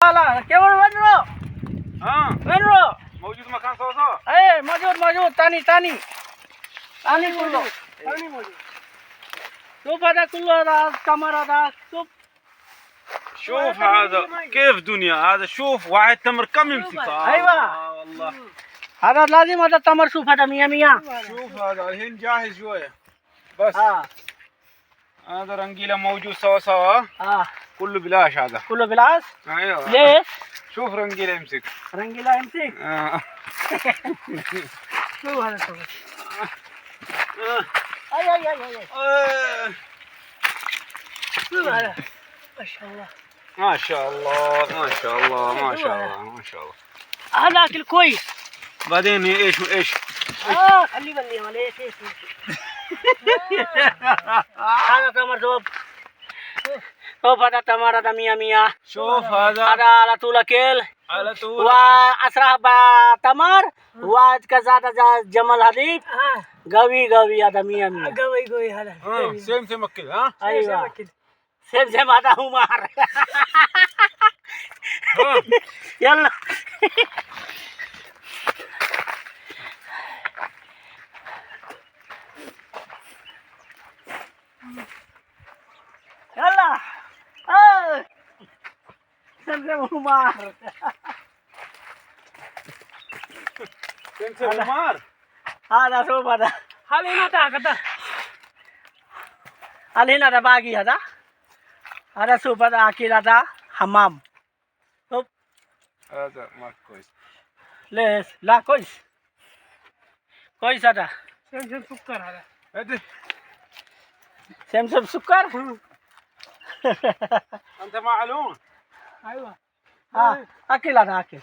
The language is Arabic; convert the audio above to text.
لا كيف ونرو ها ونرو موجود مكان صوصه ايه موجود تاني كله ثاني موجود. شوف هذا كله هذا تمر هذا شوف شوف هذا كيف دنيا هذا شوف واحد تمر كم يمسكه أيوة. والله هذا لازم هذا تمر شوف هذا مية شوف هذا الحين جاهز شويه بس اه هذا رنجيله موجود سوا كله بلاش هذا كله بالعكس ايوه ليش شوف رنجيله يمسك رنجيلا يمسك شوف هذا شوف اي شوف هذا ما شاء الله ما شاء الله ما شاء الله ما شاء الله ما شاء الله هذا اكل كويس بعدين ايش خلي بالي عليه ايش هذا تمر شوف هذا تمر هذا مية شوف هذا هذا على طول كيل على طول وأسرع تمر وكذا جمل حليب قوي هذا مية قوي هذا. سيم تمكن ها أيوة سم هذا همار يلا يلا سم همار سيم عمر هذا شوف هذا حالينا تاكدا. هذا باقي هذا شوف هذا أكيد هذا حمام شوف هذا ما كويس ليش لا كويس هذا سمسم سكر هذا. هذا سمسم سكر انت معلوم ايوه. أكل هذا أكل